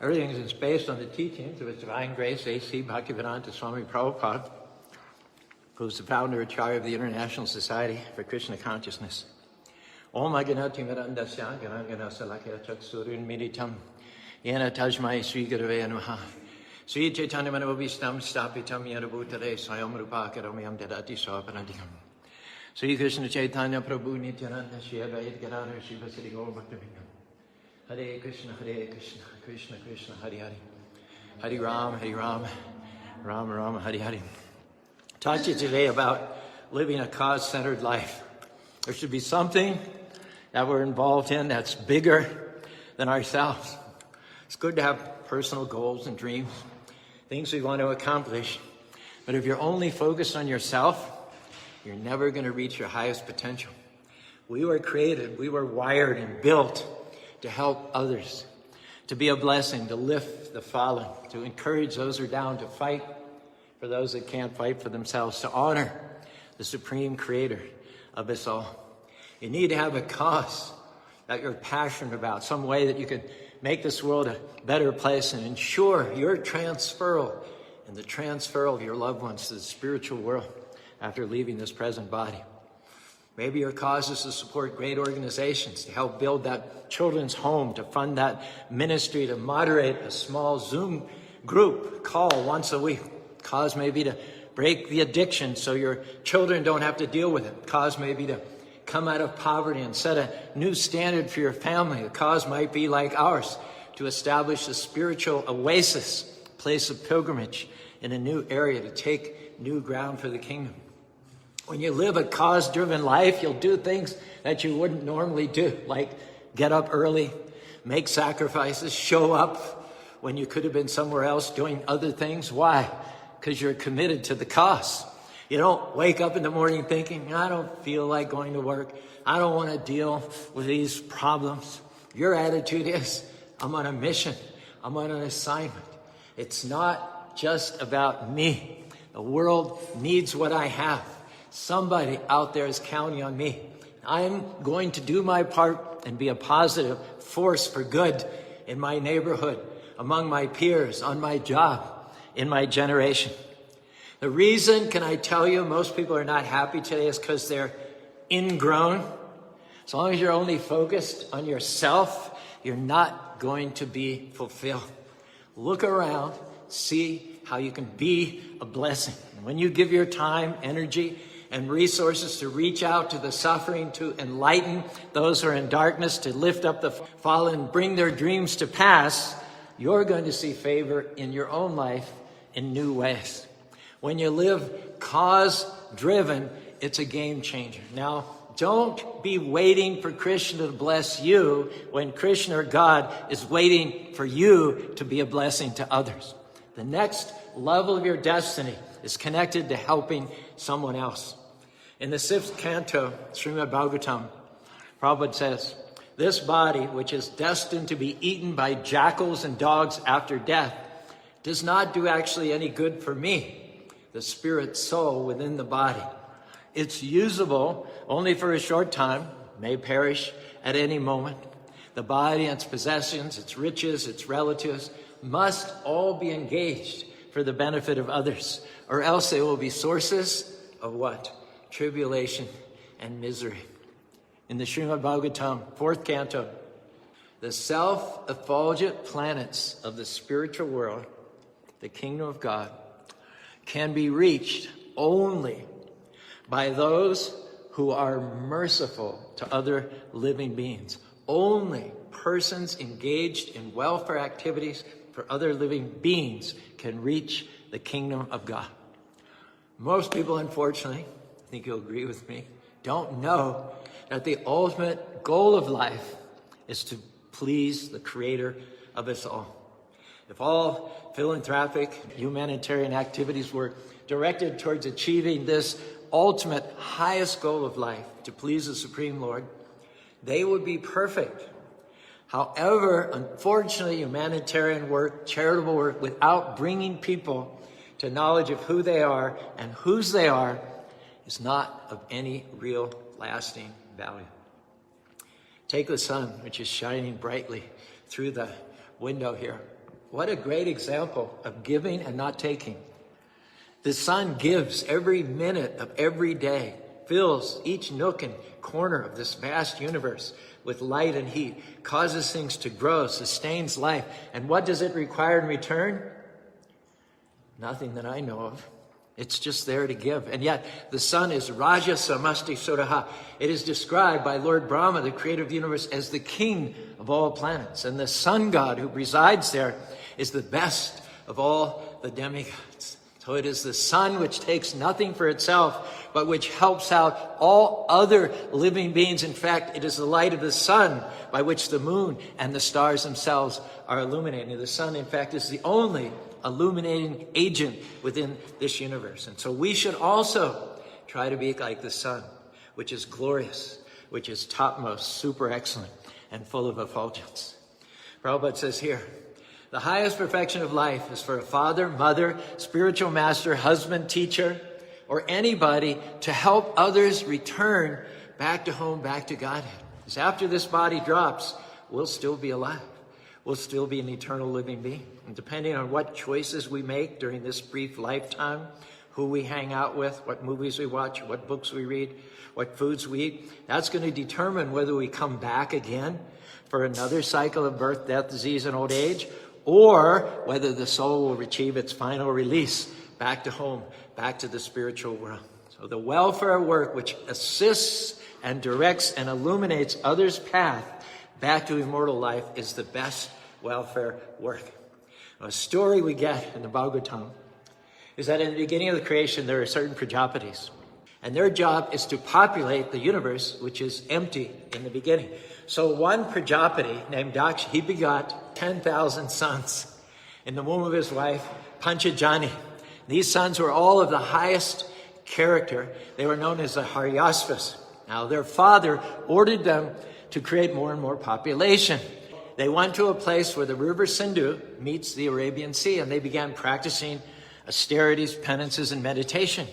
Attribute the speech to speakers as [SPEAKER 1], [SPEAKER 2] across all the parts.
[SPEAKER 1] Everything is based on the teachings of His Divine Grace, A.C. Bhaktivedanta Swami Prabhupada, who's the founder and chair of the International Society for Krishna Consciousness. Om Aganati Mirandasya Ganagana Salakya Chaksurun Militam Yena Tajmai Sri Gurave Namaha Sri Chaitanya Manavabhistam Stapitam Yarabhutare Swayam Rupakaramyam Dadati Swapanadikam Sri Krishna Chaitanya Prabhu Nityananda Shri Advaita Gadadhar Shiva Sri Gaur Bhaktivinoda Hare Krishna, Krishna Krishna, Hare Hare. Hare Ram, Ram Ram, Hare Hare. Talk to you today about living a cause-centered life. There should be something that we're involved in that's bigger than ourselves. It's good to have personal goals and dreams, things we want to accomplish. But if you're only focused on yourself, you're never going to reach your highest potential. We were created, we were wired and built to help others, to be a blessing, to lift the fallen, to encourage those who are down, to fight for those that can't fight for themselves, to honor the supreme creator of us all. You need to have a cause that you're passionate about, some way that you can make this world a better place and ensure your transferal and the transfer of your loved ones to the spiritual world after leaving this present body. Maybe your cause is to support great organizations, to help build that children's home, to fund that ministry, to moderate a small Zoom group call once a week. Cause may be to break the addiction so your children don't have to deal with it. Cause may be to come out of poverty and set a new standard for your family. The cause might be like ours, to establish a spiritual oasis, place of pilgrimage in a new area, to take new ground for the kingdom. When you live a cause-driven life, you'll do things that you wouldn't normally do, like get up early, make sacrifices, show up when you could have been somewhere else doing other things. Why? Because you're committed to the cause. You don't wake up in the morning thinking, I don't feel like going to work. I don't want to deal with these problems. Your attitude is, I'm on a mission. I'm on an assignment. It's not just about me. The world needs what I have. Somebody out there is counting on me. I'm going to do my part and be a positive force for good in my neighborhood, among my peers, on my job, in my generation. The reason, can I tell you, most people are not happy today is because they're ingrown. As long as you're only focused on yourself, you're not going to be fulfilled. Look around, see how you can be a blessing. And when you give your time, energy, and resources to reach out to the suffering, to enlighten those who are in darkness, to lift up the fallen, bring their dreams to pass, you're going to see favor in your own life in new ways. When you live cause-driven, it's a game changer. Now, don't be waiting for Krishna to bless you when Krishna or God is waiting for you to be a blessing to others. The next level of your destiny is connected to helping someone else. In the 6th canto, Srimad Bhagavatam, Prabhupada says, this body, which is destined to be eaten by jackals and dogs after death, does not do actually any good for me, the spirit soul within the body. It's usable only for a short time, may perish at any moment. The body and its possessions, its riches, its relatives, must all be engaged for the benefit of others, or else they will be sources of what? Tribulation and misery. In the Srimad Bhagavatam, 4th canto, the self-effulgent planets of the spiritual world, the kingdom of God, can be reached only by those who are merciful to other living beings. Only persons engaged in welfare activities for other living beings can reach the kingdom of God. Most people, unfortunately, I think you'll agree with me, don't know that the ultimate goal of life is to please the creator of us all. If all philanthropic, humanitarian activities were directed towards achieving this ultimate highest goal of life, to please the Supreme Lord, they would be perfect. However, unfortunately, humanitarian work, charitable work, without bringing people to knowledge of who they are and whose they are, is not of any real lasting value. Take the sun, which is shining brightly through the window here. What a great example of giving and not taking. The sun gives every minute of every day, fills each nook and corner of this vast universe with light and heat, causes things to grow, sustains life. And what does it require in return? Nothing that I know of. It's just there to give. And yet the sun is Raja Samasti Suraha. It is described by Lord Brahma, the creator of the universe, as the king of all planets. And the sun god who resides there is the best of all the demigods. So it is the sun which takes nothing for itself, but which helps out all other living beings. In fact, it is the light of the sun by which the moon and the stars themselves are illuminated. The sun, in fact, is the only illuminating agent within this universe. And so we should also try to be like the sun, which is glorious, which is topmost, super excellent, and full of effulgence. Prabhupada says here, the highest perfection of life is for a father, mother, spiritual master, husband, teacher, or anybody to help others return back to home, back to Godhead. Because after this body drops, we'll still be alive. We'll still be an eternal living being. And depending on what choices we make during this brief lifetime, who we hang out with, what movies we watch, what books we read, what foods we eat, that's going to determine whether we come back again for another cycle of birth, death, disease, and old age, or whether the soul will achieve its final release back to home, back to the spiritual world. So the welfare work which assists and directs and illuminates others' path back to immortal life is the best welfare work. A story we get in the Bhagavatam is that in the beginning of the creation, there are certain Prajapatis. And their job is to populate the universe, which is empty in the beginning. So one Prajapati named Daksha, he begot 10,000 sons in the womb of his wife, Panchajani. These sons were all of the highest character. They were known as the Haryasvas. Now, their father ordered them to create more and more population. They went to a place where the river Sindhu meets the Arabian Sea, and they began practicing austerities, penances, and meditation.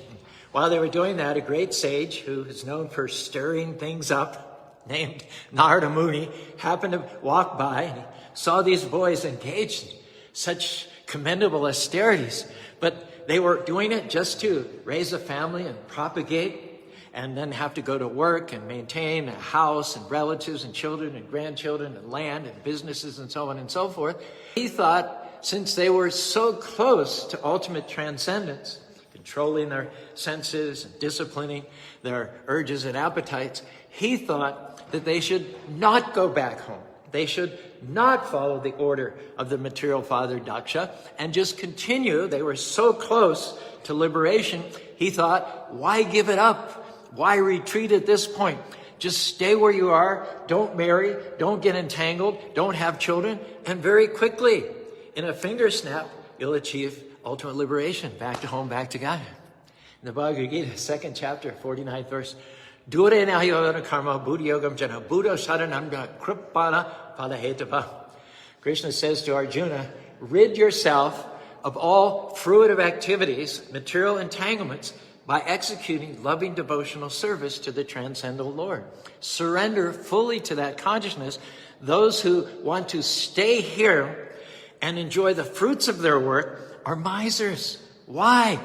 [SPEAKER 1] While they were doing that, a great sage who is known for stirring things up, named Narada Muni, happened to walk by and he saw these boys engaged in such commendable austerities. But they were doing it just to raise a family and propagate, and then have to go to work and maintain a house and relatives and children and grandchildren and land and businesses and so on and so forth. He thought, since they were so close to ultimate transcendence, controlling their senses and disciplining their urges and appetites, he thought that they should not go back home. They should not follow the order of the material father Daksha and just continue. They were so close to liberation. He thought, why give it up? Why retreat at this point? Just stay where you are. Don't marry. Don't get entangled. Don't have children. And very quickly, in a finger snap, you'll achieve ultimate liberation. Back to home, back to God. In the Bhagavad Gita, 2nd chapter, 49th verse, Dure nahiyogana karma buddhayogam jana buddha saranam kripana palahetava. Krishna says to Arjuna, rid yourself of all fruitive activities, material entanglements, by executing loving devotional service to the transcendental Lord. Surrender fully to that consciousness. Those who want to stay here and enjoy the fruits of their work are misers. Why?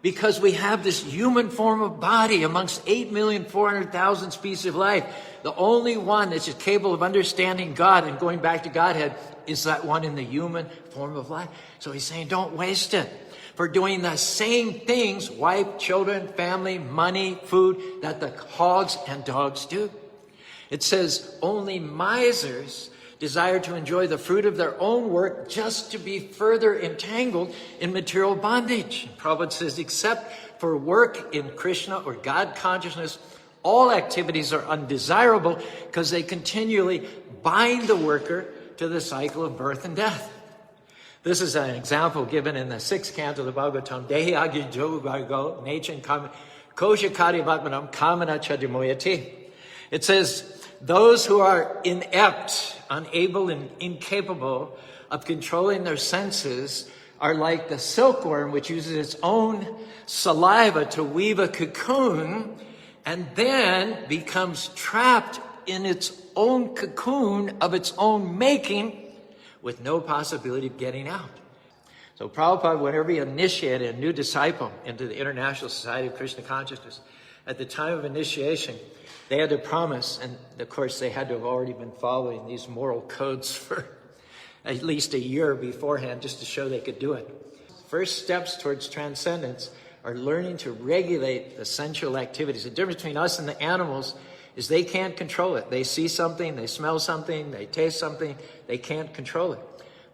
[SPEAKER 1] Because we have this human form of body amongst 8,400,000 species of life. The only one that's capable of understanding God and going back to Godhead is that one in the human form of life. So he's saying, don't waste it for doing the same things, wife, children, family, money, food, that the hogs and dogs do. It says only misers desire to enjoy the fruit of their own work just to be further entangled in material bondage. Prabhupada says, except for work in Krishna or God consciousness, all activities are undesirable because they continually bind the worker to the cycle of birth and death. This is an example given in the 6th canto of the Bhagavatam. Dehi agi jo vargo nechan koshakari vatmanam kamana chadimoyati. It says, those who are inept, unable and incapable of controlling their senses are like the silkworm which uses its own saliva to weave a cocoon and then becomes trapped in its own cocoon of its own making with no possibility of getting out. So Prabhupada, whenever he initiated a new disciple into the International Society of Krishna Consciousness, at the time of initiation, they had to promise, and of course they had to have already been following these moral codes for at least a year beforehand just to show they could do it. First steps towards transcendence are learning to regulate the sensual activities. The difference between us and the animals is they can't control it. They see something, they smell something, they taste something, they can't control it.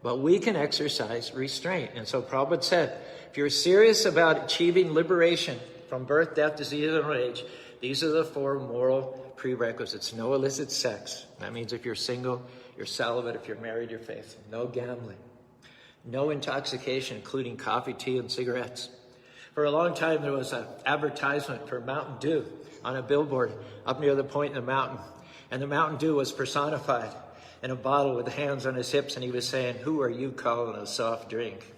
[SPEAKER 1] But we can exercise restraint. And so Prabhupada said, if you're serious about achieving liberation from birth, death, disease, and old age, these are the 4 moral prerequisites. No illicit sex. That means if you're single, you're celibate. If you're married, you're faithful. No gambling. No intoxication, including coffee, tea, and cigarettes. For a long time, there was an advertisement for Mountain Dew on a billboard up near the point in the mountain. And the Mountain Dew was personified in a bottle with hands on his hips, and he was saying, "Who are you calling a soft drink?"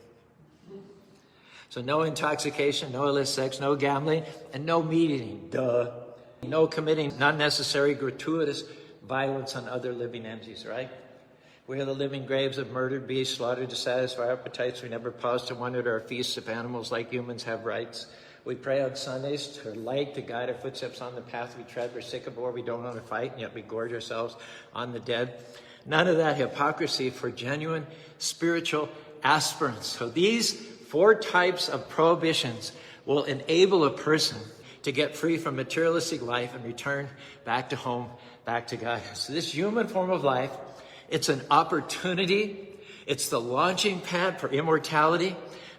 [SPEAKER 1] So no intoxication, no illicit sex, no gambling, and no meat eating. Duh. No committing unnecessary, gratuitous violence on other living entities, right? We are the living graves of murdered beasts, slaughtered to satisfy our appetites. We never pause to wonder at our feasts if animals like humans have rights. We pray on Sundays to light to guide our footsteps on the path we tread. We're sick of war, we don't want to fight, and yet we gorge ourselves on the dead. None of that hypocrisy for genuine spiritual aspirants. So these 4 types of prohibitions will enable a person to get free from materialistic life and return back to home, back to God. So this human form of life, it's an opportunity. It's the launching pad for immortality,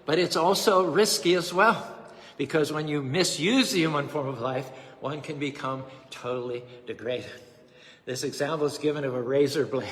[SPEAKER 1] but it's also risky as well, because when you misuse the human form of life, one can become totally degraded. This example is given of a razor blade.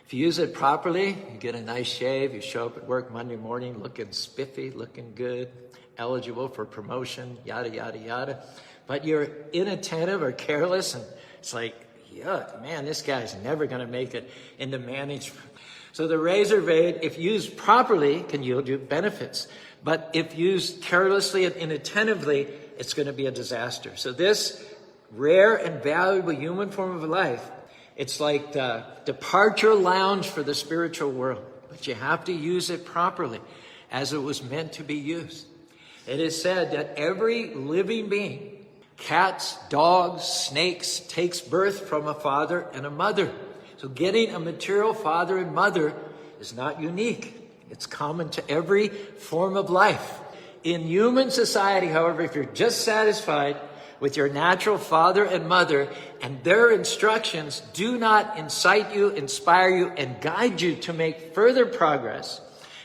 [SPEAKER 1] If you use it properly, you get a nice shave, you show up at work Monday morning looking spiffy, looking good, eligible for promotion, yada, yada, yada. But you're inattentive or careless, and it's like, yuck, man, this guy's never going to make it into management. So the razor blade, if used properly, can yield you benefits. But if used carelessly and inattentively, it's going to be a disaster. So this rare and valuable human form of life, it's like the departure lounge for the spiritual world. But you have to use it properly, as it was meant to be used. It is said that every living being, cats, dogs, snakes, takes birth from a father and a mother. So getting a material father and mother is not unique. It's common to every form of life. In human society, however, if you're just satisfied with your natural father and mother, and their instructions do not incite you, inspire you, and guide you to make further progress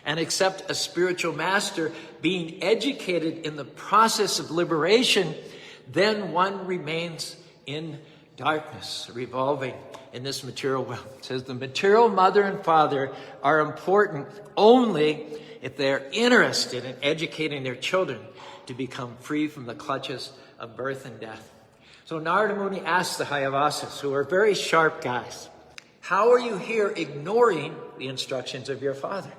[SPEAKER 1] and accept a spiritual master, being educated in the process of liberation, then one remains in darkness, revolving in this material world. It says the material mother and father are important only if they're interested in educating their children to become free from the clutches of birth and death. So Narada Muni asked the Hayavasas, who are very sharp guys, how are you here ignoring the instructions of your father?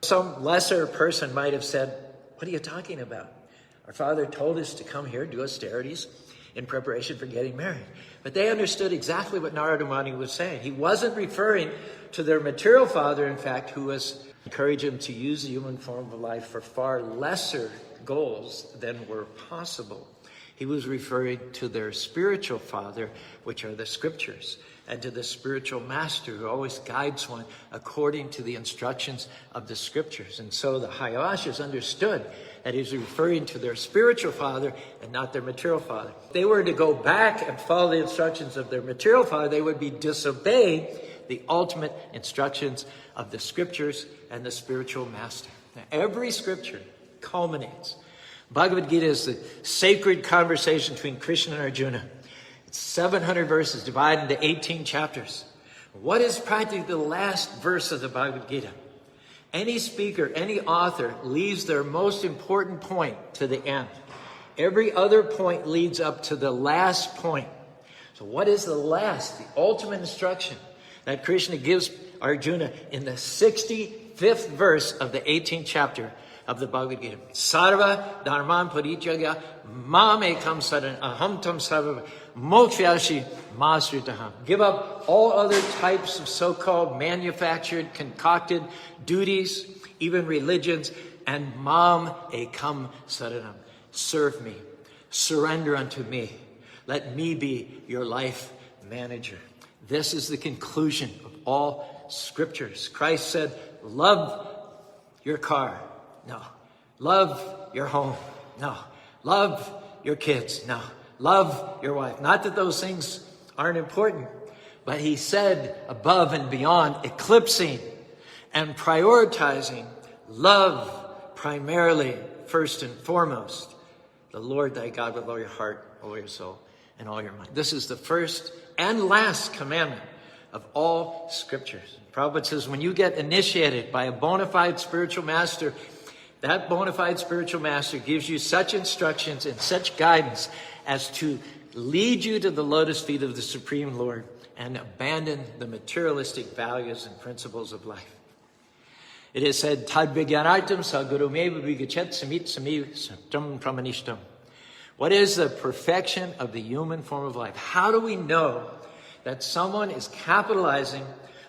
[SPEAKER 1] Some lesser person might have said, what are you talking about? Our father told us to come here, do austerities in preparation for getting married. But they understood exactly what Narada Muni was saying. He wasn't referring to their material father, in fact, who was encouraging them to use the human form of life for far lesser goals than were possible. He was referring to their spiritual father, which are the scriptures, and to the spiritual master who always guides one according to the instructions of the scriptures. And so the Hayavasas understood that he was referring to their spiritual father and not their material father. If they were to go back and follow the instructions of their material father, they would be disobeying the ultimate instructions of the scriptures and the spiritual master. Now, every scripture culminates. Bhagavad Gita is the sacred conversation between Krishna and Arjuna. It's 700 verses divided into 18 chapters. What is practically the last verse of the Bhagavad Gita? Any speaker, any author leaves their most important point to the end. Every other point leads up to the last point. So what is the last, the ultimate instruction that Krishna gives Arjuna in the 65th verse of the 18th chapter of the Bhagavad Gita? Sarva dharman parityaga mam ekam saran aham tam sarva Mokshashi Masritaham. Give up all other types of so-called manufactured, concocted duties, even religions, and Mam Ekam Saranam. Serve me. Surrender unto me. Let me be your life manager. This is the conclusion of all scriptures. Christ said, love your car. No. Love your home. No. Love your kids. No. Love your wife. Not that those things aren't important, but he said above and beyond, eclipsing and prioritizing, love primarily, first and foremost, the Lord thy God with all your heart, all your soul, and all your mind. This is the first and last commandment of all scriptures. Prabhupada says, when you get initiated by a bona fide spiritual master, that bona fide spiritual master gives you such instructions and such guidance as to lead you to the lotus feet of the Supreme Lord and abandon the materialistic values and principles of life. It is said, Tad vigyanartam sagurumeva vigachet samit sami saptam pramanishtam. What is the perfection of the human form of life? How do we know that someone is capitalizing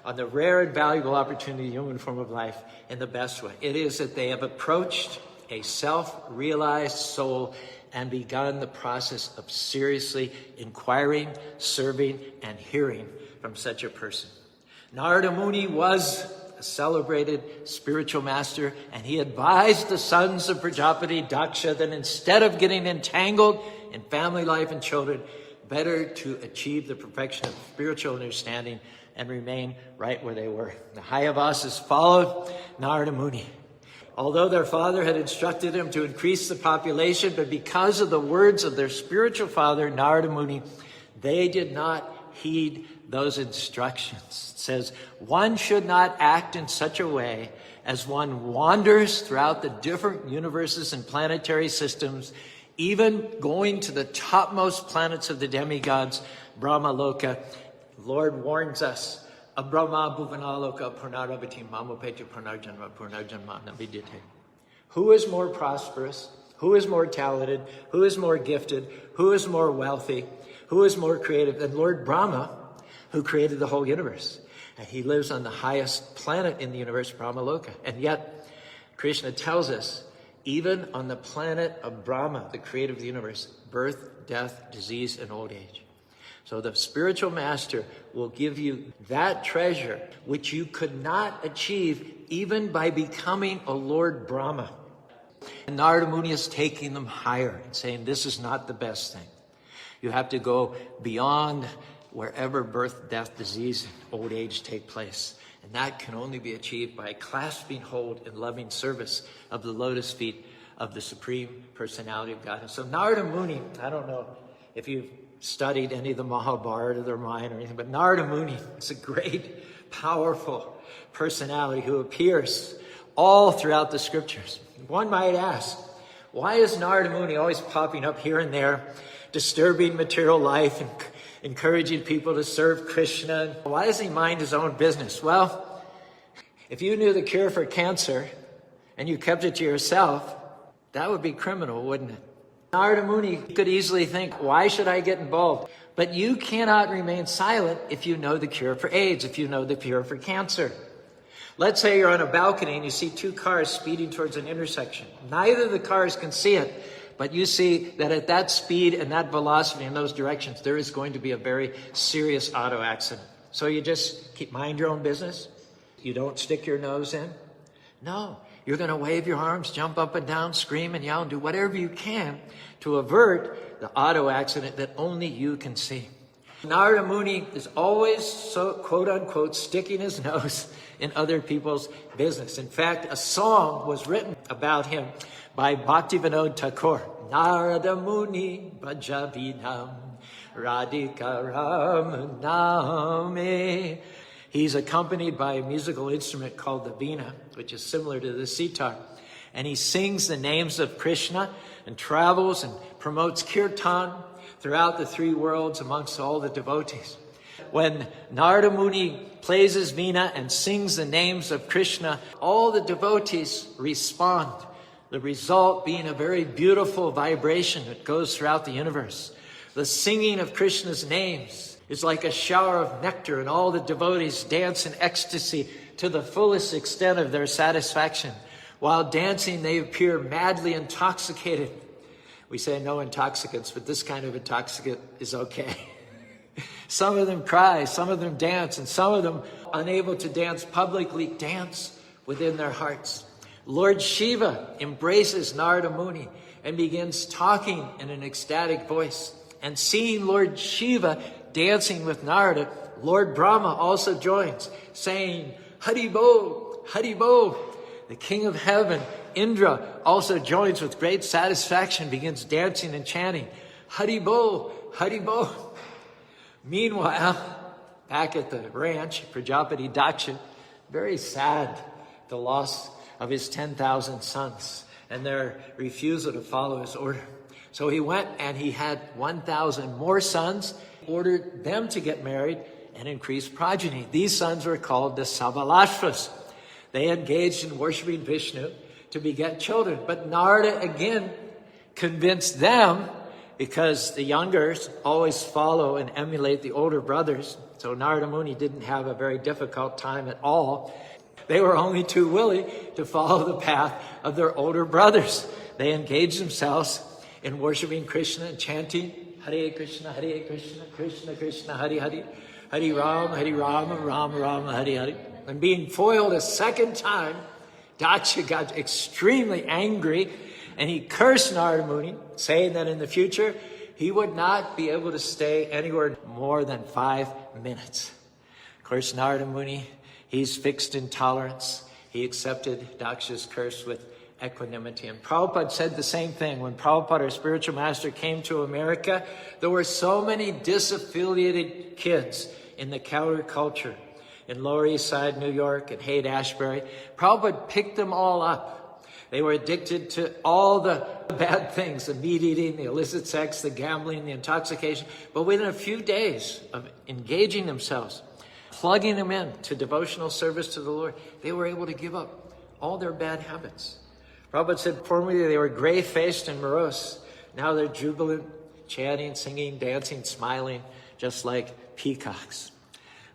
[SPEAKER 1] on the rare and valuable opportunity of the human form of life in the best way? It is that they have approached a self-realized soul and begun the process of seriously inquiring, serving, and hearing from such a person. Narada Muni was a celebrated spiritual master, and he advised the sons of Prajapati Daksha that instead of getting entangled in family life and children, better to achieve the perfection of spiritual understanding and remain right where they were. The Hayavasas followed Narada Muni. Although their father had instructed them to increase the population, but because of the words of their spiritual father, Narada Muni, they did not heed those instructions. It says, one should not act in such a way as one wanders throughout the different universes and planetary systems, even going to the topmost planets of the demigods, Brahma Loka. The Lord warns us, Abrahma Bhuvanaloka Purnarabhati Mamopetu Purnarjanma Purnarjanma Navidyate. Who is more prosperous? Who is more talented? Who is more gifted? Who is more wealthy? Who is more creative than Lord Brahma, who created the whole universe? And he lives on the highest planet in the universe, Brahmaloka. And yet, Krishna tells us, even on the planet of Brahma, the creator of the universe, birth, death, disease, and old age. So the spiritual master will give you that treasure which you could not achieve even by becoming a Lord Brahma. And Narada Muni is taking them higher and saying, this is not the best thing. You have to go beyond wherever birth, death, disease, and old age take place. And that can only be achieved by clasping hold in loving service of the lotus feet of the Supreme Personality of God. And so Narada Muni, I don't know if you've studied any of the Mahabharata or the Ramayana or anything, but Narada Muni is a great, powerful personality who appears all throughout the scriptures. One might ask, why is Narada Muni always popping up here and there, disturbing material life and encouraging people to serve Krishna? Why doesn't he mind his own business? Well, if you knew the cure for cancer and you kept it to yourself, that would be criminal, wouldn't it? Narada Muni could easily think, why should I get involved? But you cannot remain silent if you know the cure for AIDS, if you know the cure for cancer. Let's say you're on a balcony and you see two cars speeding towards an intersection. Neither of the cars can see it, but you see that at that speed and that velocity in those directions, there is going to be a very serious auto accident. So you just mind your own business? You don't stick your nose in? No. You're going to wave your arms, jump up and down, scream and yell, and do whatever you can to avert the auto accident that only you can see. Narada Muni is always, so quote unquote, sticking his nose in other people's business. In fact, a song was written about him by Bhaktivedanta Thakur. Narada Muni Bhajavinam Radhika Ramaname. He's accompanied by a musical instrument called the veena, which is similar to the sitar. And he sings the names of Krishna and travels and promotes kirtan throughout the three worlds amongst all the devotees. When Narada Muni plays his veena and sings the names of Krishna, all the devotees respond. The result being a very beautiful vibration that goes throughout the universe. The singing of Krishna's names is like a shower of nectar, and all the devotees dance in ecstasy to the fullest extent of their satisfaction. While dancing, they appear madly intoxicated. We say no intoxicants, but this kind of intoxicant is okay. Some of them cry, some of them dance, and some of them, unable to dance publicly, dance within their hearts. Lord Shiva embraces Narada Muni and begins talking in an ecstatic voice. And seeing Lord Shiva dancing with Narada, Lord Brahma also joins, saying, Haribo, Haribo. The king of heaven, Indra, also joins with great satisfaction, begins dancing and chanting, Haribo, Haribo. Meanwhile, back at the ranch, Prajapati Daksha, very sad, the loss of his 10,000 sons and their refusal to follow his order. So he went and he had 1,000 more sons, ordered them to get married and increase progeny. These sons were called the Sabalashvas. They engaged in worshiping Vishnu to beget children. But Narada again convinced them, because the younger always follow and emulate the older brothers. So Narada Muni didn't have a very difficult time at all. They were only too willing to follow the path of their older brothers. They engaged themselves in worshiping Krishna and chanting Hare Krishna, Krishna Krishna, Hare Hare, Hare Rama, Rama Rama, Hare Hare. And being foiled a second time, Daksha got extremely angry and he cursed Narada Muni, saying that in the future he would not be able to stay anywhere more than 5 minutes. Of course, Narada Muni, he's fixed in tolerance. He accepted Daksha's curse with equanimity. And Prabhupada said the same thing. When Prabhupada, our spiritual master, came to America, there were so many disaffiliated kids in the Caru culture in Lower East Side, New York, and Haight-Ashbury. Prabhupada picked them all up. They were addicted to all the bad things, the meat eating, the illicit sex, the gambling, the intoxication. But within a few days of engaging themselves, plugging them in to devotional service to the Lord, they were able to give up all their bad habits. Prabhupada said formerly they were gray-faced and morose. Now they're jubilant, chanting, singing, dancing, smiling, just like peacocks.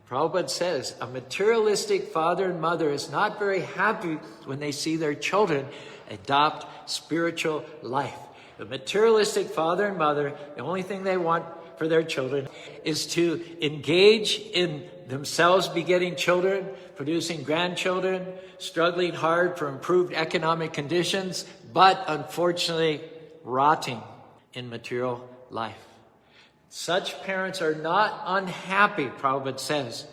[SPEAKER 1] Prabhupada says a materialistic father and mother is not very happy when they see their children adopt spiritual life. The materialistic father and mother, the only thing they want for their children is to engage in themselves begetting children, producing grandchildren, struggling hard for improved economic conditions, but unfortunately rotting in material life. Such parents are not unhappy, Prabhupada says,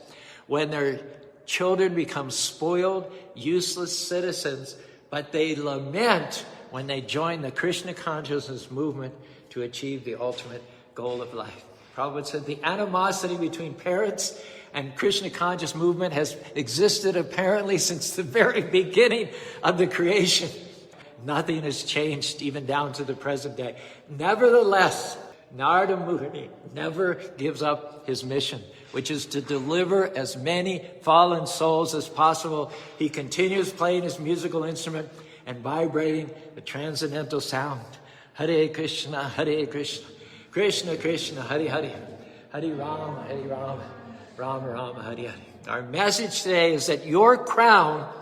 [SPEAKER 1] when their children become spoiled, useless citizens, but they lament when they join the Krishna consciousness movement to achieve the ultimate goal of life. Prabhupada said the animosity between parents and Krishna conscious movement has existed apparently since the very beginning of the creation. Nothing has changed even down to the present day. Nevertheless, Narada Muni never gives up his mission, which is to deliver as many fallen souls as possible. He continues playing his musical instrument and vibrating the transcendental sound. Hare Krishna, Krishna Krishna, Hare Hare, Hare Rama, Rama Rama, Hare Hare. Our message today is that your crown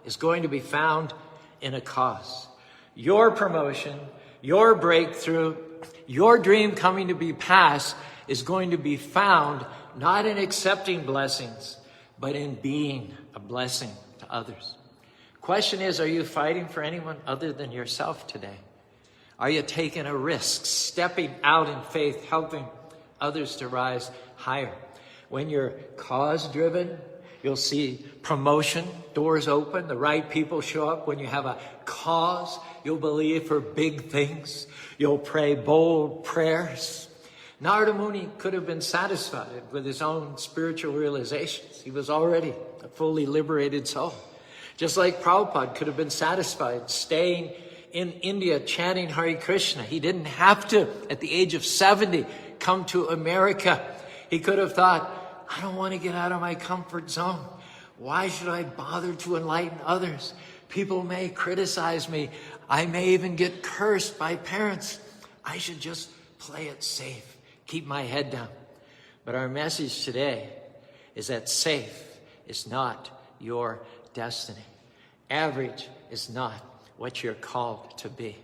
[SPEAKER 1] is going to be found in a cause. Your promotion, your breakthrough, your dream coming to be passed is going to be found not in accepting blessings, but in being a blessing to others. Question is, are you fighting for anyone other than yourself today? Are you taking a risk, stepping out in faith, helping others to rise higher? When you're cause-driven, you'll see promotion, doors open, the right people show up. When you have a cause, you'll believe for big things. You'll pray bold prayers. Narada Muni could have been satisfied with his own spiritual realizations. He was already a fully liberated soul. Just like Prabhupada could have been satisfied staying in India chanting Hare Krishna. He didn't have to, at the age of 70, come to America. He could have thought, I don't want to get out of my comfort zone. Why should I bother to enlighten others? People may criticize me. I may even get cursed by parents. I should just play it safe, keep my head down. But our message today is that safe is not your destiny. Average is not what you're called to be.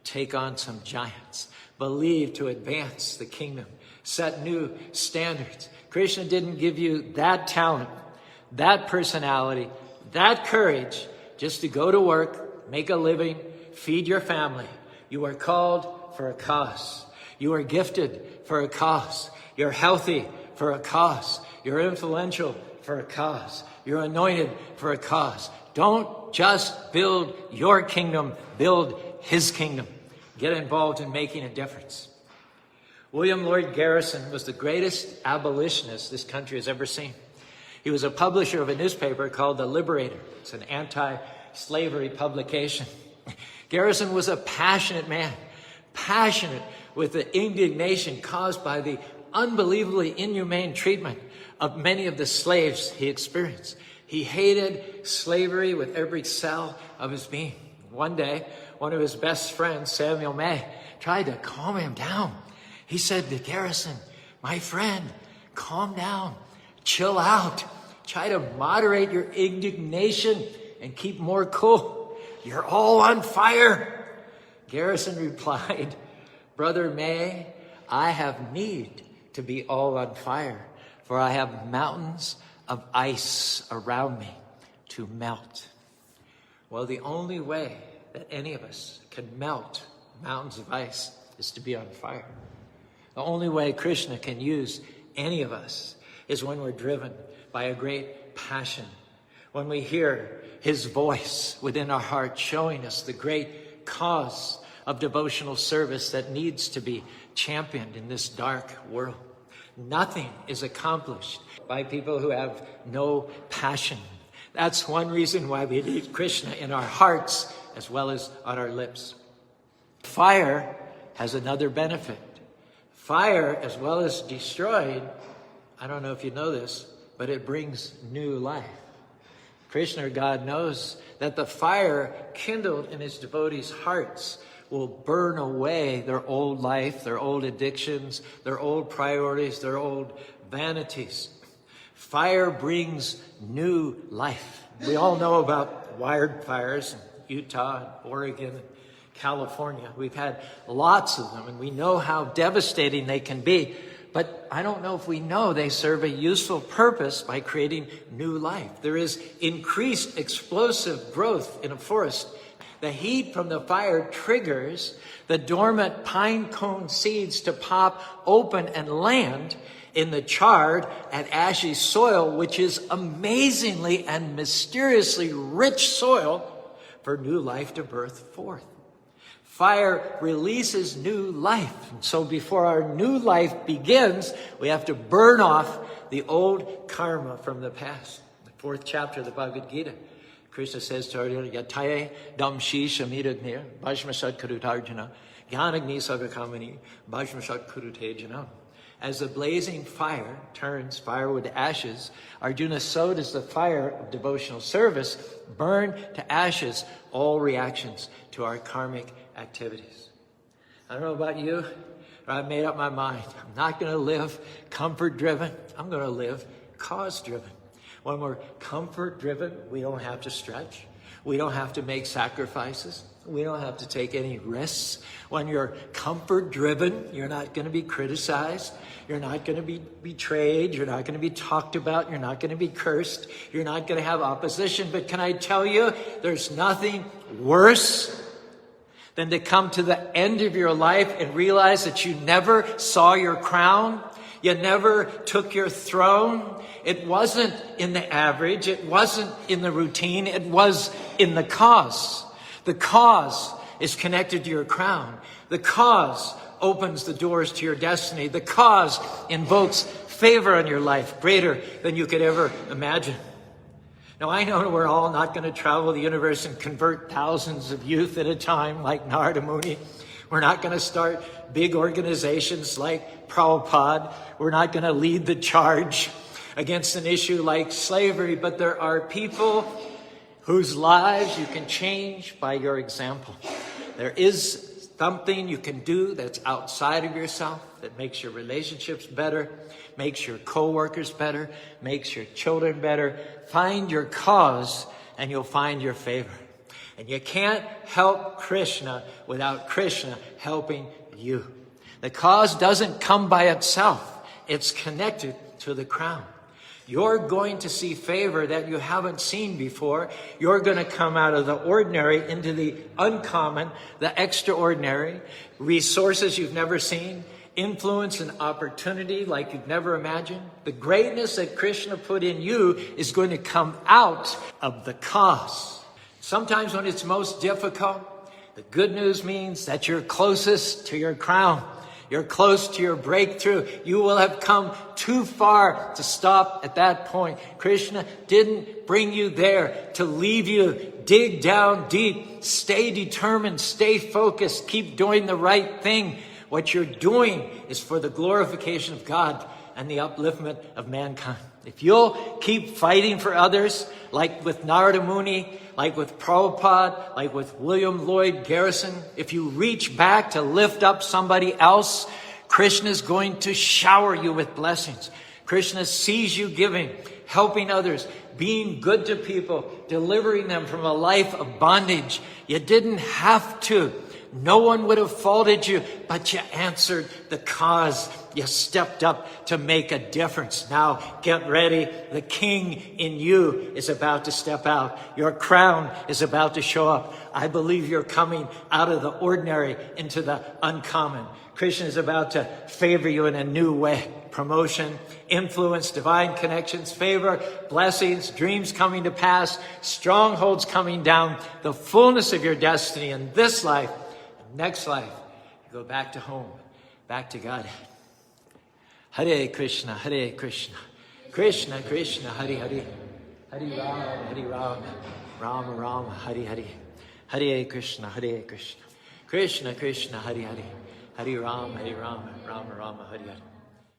[SPEAKER 1] Take on some giants. Believe to advance the kingdom. Set new standards. Krishna didn't give you that talent, that personality, that courage just to go to work, make a living, feed your family. You are called for a cause. You are gifted for a cause. You're healthy for a cause. You're influential for a cause. You're anointed for a cause. Don't just build your kingdom, build his kingdom. Get involved in making a difference. William Lloyd Garrison was the greatest abolitionist this country has ever seen. He was a publisher of a newspaper called The Liberator. It's an anti-slavery publication. Garrison was a passionate man, passionate with the indignation caused by the unbelievably inhumane treatment of many of the slaves he experienced. He hated slavery with every cell of his being. One day, one of his best friends, Samuel May, tried to calm him down. He said to Garrison, "My friend, calm down, chill out. Try to moderate your indignation and keep more cool. You're all on fire." Garrison replied, "Brother May, I have need to be all on fire, for I have mountains of ice around me to melt." Well, the only way that any of us can melt mountains of ice is to be on fire. The only way Krishna can use any of us is when we're driven by a great passion, when we hear his voice within our heart showing us the great cause of devotional service that needs to be championed in this dark world. Nothing is accomplished by people who have no passion. That's one reason why we need Krishna in our hearts as well as on our lips. Fire has another benefit. Fire, as well as destroyed, I don't know if you know this, but it brings new life. Krishna, or God, knows that the fire kindled in his devotees' hearts will burn away their old life, their old addictions, their old priorities, their old vanities. Fire brings new life. We all know about wildfires in Utah, and Oregon, and California. We've had lots of them, and we know how devastating they can be. But I don't know if we know they serve a useful purpose by creating new life. There is increased explosive growth in a forest. The heat from the fire triggers the dormant pine cone seeds to pop open and land in the charred and ashy soil, which is amazingly and mysteriously rich soil for new life to birth forth. Fire releases new life. And so before our new life begins, we have to burn off the old karma from the past. The 4th chapter of the Bhagavad Gita, Krishna says to Arjuna, "Yataye damshi shamiragnir bhashmashat karutarjuna jnanagni sagakamani bhashmashat karutejana." As the blazing fire turns firewood to ashes, Arjuna, so does the fire of devotional service burn to ashes all reactions to our karmic activities. I don't know about you, but I've made up my mind. I'm not going to live comfort-driven. I'm going to live cause-driven. When we're comfort-driven, we don't have to stretch. We don't have to make sacrifices. We don't have to take any risks. When you're comfort-driven, you're not going to be criticized. You're not going to be betrayed. You're not going to be talked about. You're not going to be cursed. You're not going to have opposition. But can I tell you, there's nothing worse than to come to the end of your life and realize that you never saw your crown. You never took your throne. It wasn't in the average. It wasn't in the routine. It was in the cause. The cause is connected to your crown. The cause opens the doors to your destiny. The cause invokes favor on your life greater than you could ever imagine. Now, I know we're all not going to travel the universe and convert thousands of youth at a time like Narada Muni. We're not going to start big organizations like Prabhupada. We're not going to lead the charge against an issue like slavery. But there are people whose lives you can change by your example. There is something you can do that's outside of yourself, that makes your relationships better, makes your co-workers better, makes your children better. Find your cause and you'll find your favor. And you can't help Krishna without Krishna helping you. The cause doesn't come by itself. It's connected to the crown. You're going to see favor that you haven't seen before. You're going to come out of the ordinary into the uncommon, the extraordinary, resources you've never seen, influence and opportunity like you've never imagined. The greatness that Krishna put in you is going to come out of the cause. Sometimes when it's most difficult, the good news means that you're closest to your crown. You're close to your breakthrough. You will have come too far to stop at that point. Krishna didn't bring you there to leave you. Dig down deep. Stay determined. Stay focused. Keep doing the right thing. What you're doing is for the glorification of God and the upliftment of mankind. If you'll keep fighting for others, like with Narada Muni, like with Prabhupada, like with William Lloyd Garrison, if you reach back to lift up somebody else, Krishna is going to shower you with blessings. Krishna sees you giving, helping others, being good to people, delivering them from a life of bondage. You didn't have to. No one would have faulted you, but you answered the cause. You stepped up to make a difference. Now get ready. The king in you is about to step out. Your crown is about to show up. I believe you're coming out of the ordinary into the uncommon. Krishna is about to favor you in a new way. Promotion, influence, divine connections, favor, blessings, dreams coming to pass, strongholds coming down, the fullness of your destiny in this life. Next life, you go back to home, back to God. Hare Krishna, Krishna Krishna, Hare Hare, Hare Ram, Rama Rama, Hare Hare, Hare Krishna, Krishna Krishna, Hare Hare, Hare Ram, Rama Rama, Hare Hare.